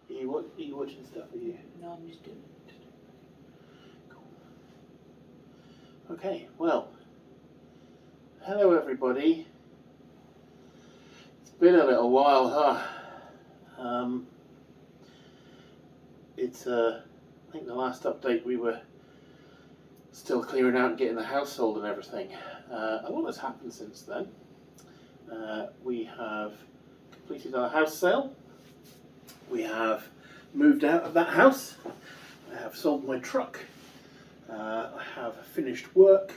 Are you watching stuff? Are you? No, I'm just doing it. Cool. Okay, well, hello everybody. It's been a little while, huh? I think the last update we were still clearing out and getting the household and everything. A lot has happened since then. We have completed our house sale. We have moved out of that house. I have sold my truck. I have finished work.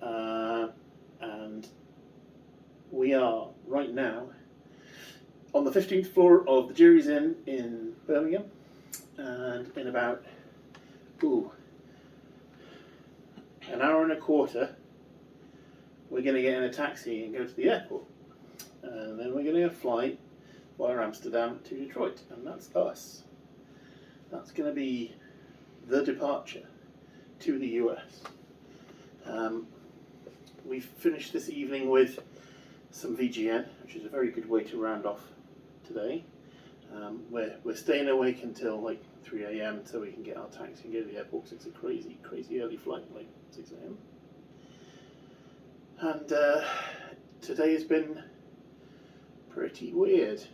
And we are right now on the 15th floor of the Jury's Inn in Birmingham. And in about an hour and a quarter, we're going to get in a taxi and go to the airport. And then we're going to fly via Amsterdam to Detroit. And that's us. That's going to be the departure to the US. We finished this evening with some VGN, which is a very good way to round off today. We're staying awake until like 3 a.m. so we can get our taxi and go to the airport because it's a crazy, crazy early flight, like 6 a.m. And today has been pretty weird.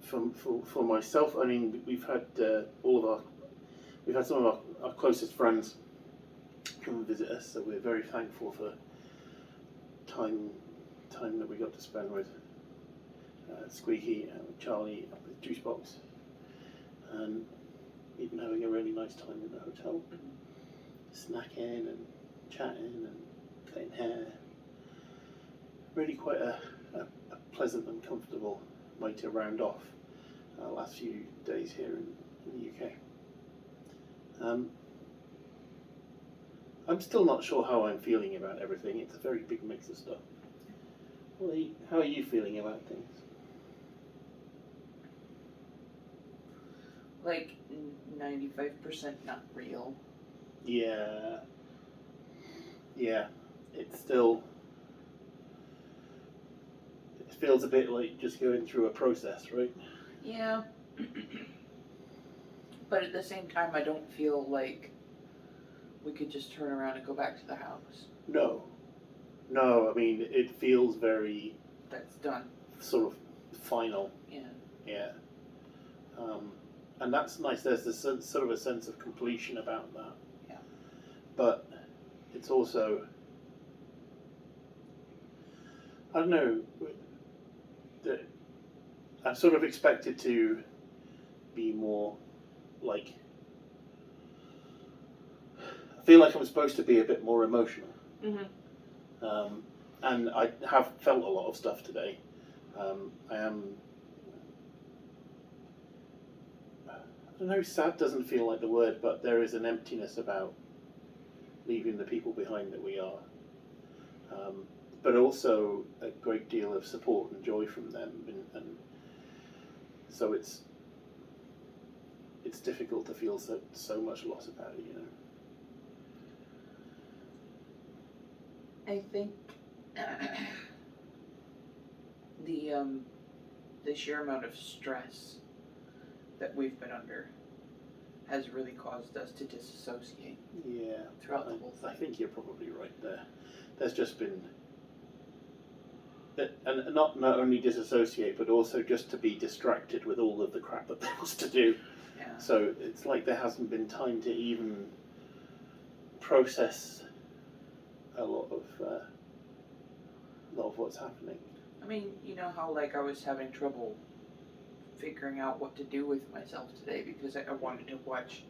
For myself, I mean, we've had some of our closest friends come and visit us, so we're very thankful for time that we got to spend with Squeaky and Charlie and with Juicebox, and even having a really nice time in the hotel, snacking and chatting and cutting hair. Really quite a pleasant and comfortable way to round off our last few days here in the UK. I'm still not sure how I'm feeling about everything. It's a very big mix of stuff. Well, how are you feeling about things? Like 95% not real. Yeah. It's still. It feels a bit like just going through a process, right? Yeah. But at the same time, I don't feel like we could just turn around and go back to the house. No, I mean, it feels very... That's done. Sort of final. Yeah. And that's nice. There's this sort of a sense of completion about that. Yeah. But it's also... I don't know. I'm sort of expected to be more like... I feel like I'm supposed to be a bit more emotional. Mm-hmm. And I have felt a lot of stuff today. I don't know, sad doesn't feel like the word, but there is an emptiness about leaving the people behind that we are. But also a great deal of support and joy from them, and so it's difficult to feel so much loss about it, you know. I think the sheer amount of stress that we've been under has really caused us to disassociate. Yeah, throughout the whole thing. I think you're probably right there. There's just been, and not only disassociate, but also just to be distracted with all of the crap that there was to do. Yeah. So it's like there hasn't been time to even process a lot of what's happening. I mean, you know how like I was having trouble figuring out what to do with myself today because I wanted to watch.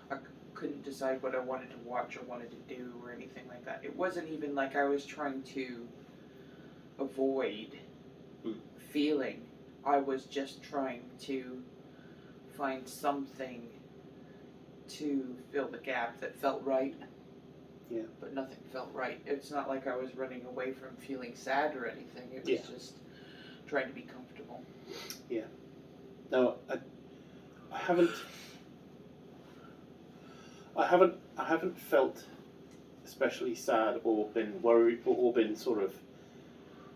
I couldn't decide what I wanted to watch or wanted to do or anything like that. It wasn't even like I was trying to avoid feeling. I was just trying to find something to fill the gap that felt right. Yeah. But nothing felt right. It's not like I was running away from feeling sad or anything. It was just trying to be comfortable. Yeah. No, I haven't felt especially sad or been worried or been sort of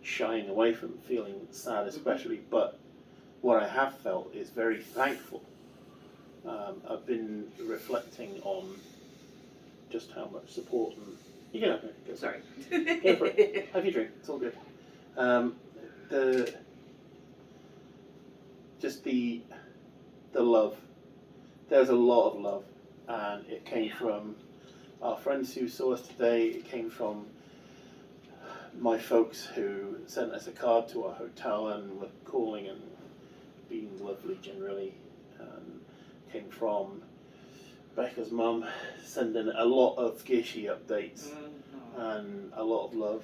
shying away from feeling sad especially, but what I have felt is very thankful. I've been reflecting on just how much support and you can have it. Sorry. Go for it. Have your drink. It's all good. The love. There's a lot of love, and it came from our friends who saw us today. It came from my folks who sent us a card to our hotel and were calling and being lovely generally. Came from Becca's mum sending a lot of Gishy updates and a lot of love,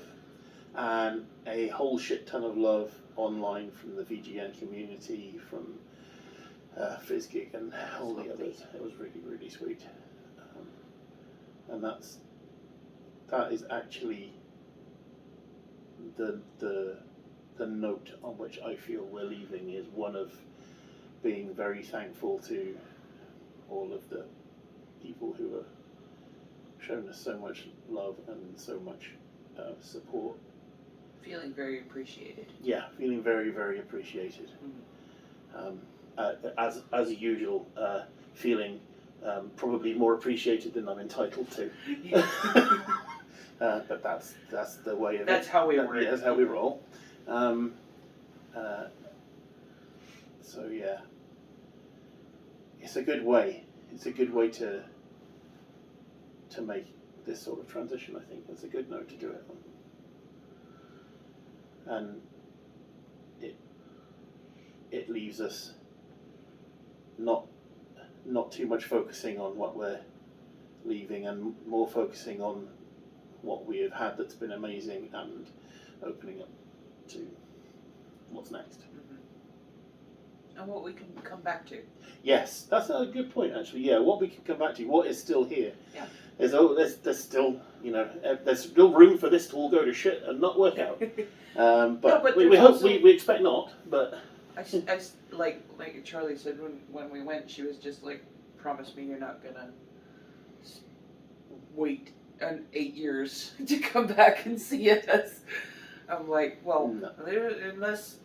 and a whole shit ton of love online from the VGN community, from FizzGig and all the others. It was really, really sweet. And that is actually the note on which I feel we're leaving, is one of being very thankful to all of the people who have shown us so much love and so much support. Feeling very appreciated. Yeah, feeling very, very appreciated. As usual, feeling probably more appreciated than I'm entitled to. But that's the way of it. That's how we work. Yeah, that's how we roll. So yeah, it's a good way. It's a good way to make this sort of transition. I think it's a good note to do it on. And it leaves us not too much focusing on what we're leaving, and more focusing on what we have had that's been amazing, and opening up to what's next. And what we can come back to. Yes, that's a good point actually. Yeah, what we can come back to, what is still here. Yeah. There's still, there's still room for this to all go to shit and not work out. But we hope, we expect not. But I like Charlie said when we went, she was just like, promise me you're not gonna wait 8 years to come back and see us. I'm like, well, no. Unless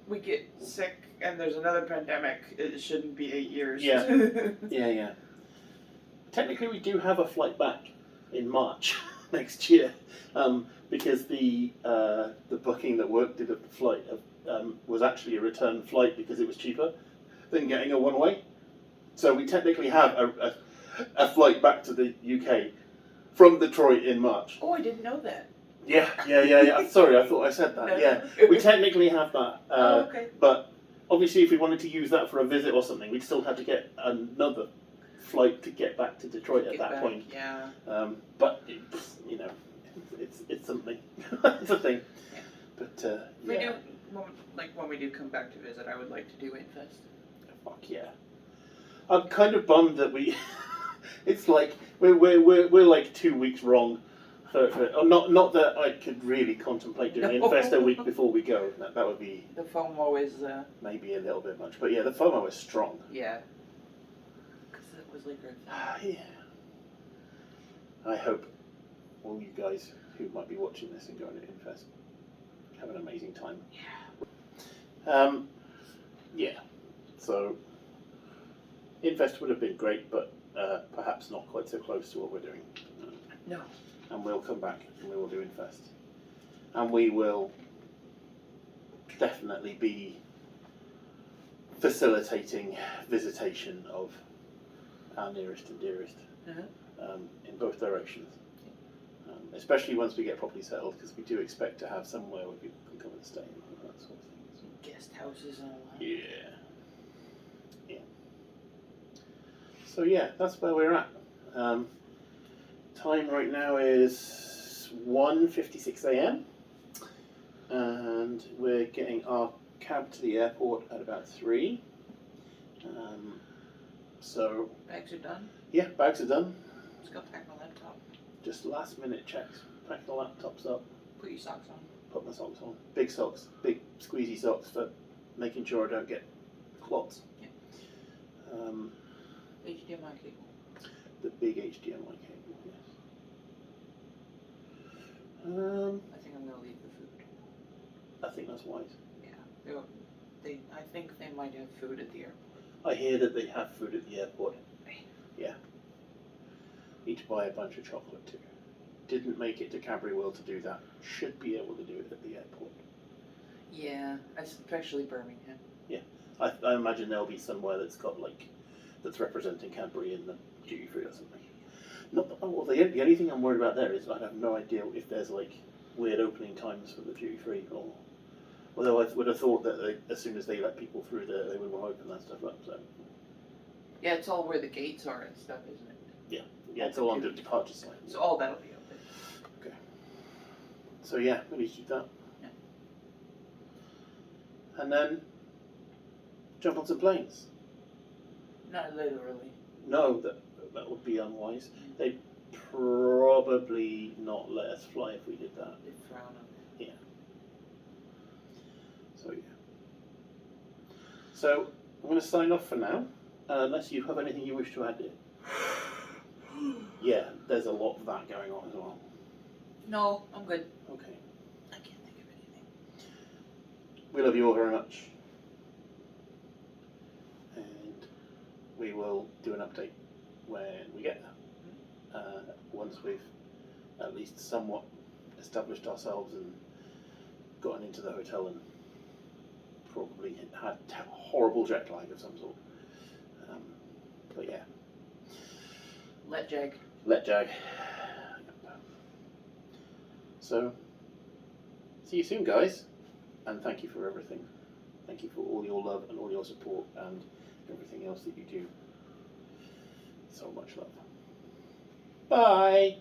we get sick and there's another pandemic, it shouldn't be 8 years. Yeah. Yeah. Technically, we do have a flight back in March next year, because the booking that work did of the flight was actually a return flight because it was cheaper than getting a one-way. So we technically have a flight back to the UK from Detroit in March. Oh, I didn't know that. Yeah. Sorry, I thought I said that. No. Yeah, we technically have that. Okay. But obviously, if we wanted to use that for a visit or something, we'd still have to get another flight to get back to Detroit at that point. Yeah. But it's something. It's a thing. Yeah. But We do, when we do come back to visit, I would like to do Infest. Fuck yeah. I'm kind of bummed that we. It's like we're like 2 weeks wrong. Not that I could really contemplate doing Infest a week before we go. That would be. The FOMO is. Maybe a little bit much, but yeah, the FOMO is strong. Yeah. Because it was like Yeah. I hope all you guys who might be watching this and going to Infest have an amazing time. Yeah. Yeah. So Infest would have been great, but perhaps not quite so close to what we're doing. No. And we'll come back and we will do Infest. And we will definitely be facilitating visitation of our nearest and dearest in both directions. Especially once we get properly settled, because we do expect to have somewhere where people can come and stay and that sort of thing. Guest houses and all that. Yeah. So yeah, that's where we're at. Time right now is 1:56 a.m. and we're getting our cab to the airport at about 3. So Bags are done. yeah, bags are done. Let's go pack my laptop. Just last minute checks. Pack the laptops up. Put your socks on. Put my socks on. Big socks. Big squeezy socks for making sure I don't get clots. Yeah. Um, HDMI cable. the big HDMI cable, yes. I think I'm gonna leave the food. I think that's wise. Yeah. I think they might have food at the airport. I hear that they have food at the airport. Yeah. Need to buy a bunch of chocolate too. Didn't make it to Cadbury World to do that. Should be able to do it at the airport. Yeah, especially Birmingham. I imagine there'll be somewhere that's got that's representing Cadbury in the duty free or something. The only thing I'm worried about there is I have no idea if there's weird opening times for the duty free although I would have thought that as soon as they let people through there, they would want to open that stuff up. So Yeah, it's all where the gates are and stuff, isn't it? yeah, it's all on the departure side. So all that'll be open. Okay. So yeah, maybe keep that. Yeah. And then jump on some planes. Not literally. No, that would be unwise. They'd probably not let us fly if we did that. They frown on it. So yeah. So I'm going to sign off for now, unless you have anything you wish to add, dear. Yeah, there's a lot of that going on as well. No, I'm good. Okay. I can't think of anything. We love you all very much. And we will do an update when we get there. Once we've at least somewhat established ourselves and gotten into the hotel and probably had horrible jet lag of some sort. But yeah. Let Jag. Let Jag. So, see you soon, guys. And thank you for everything. Thank you for all your love and all your support and everything else that you do. So much love. Bye.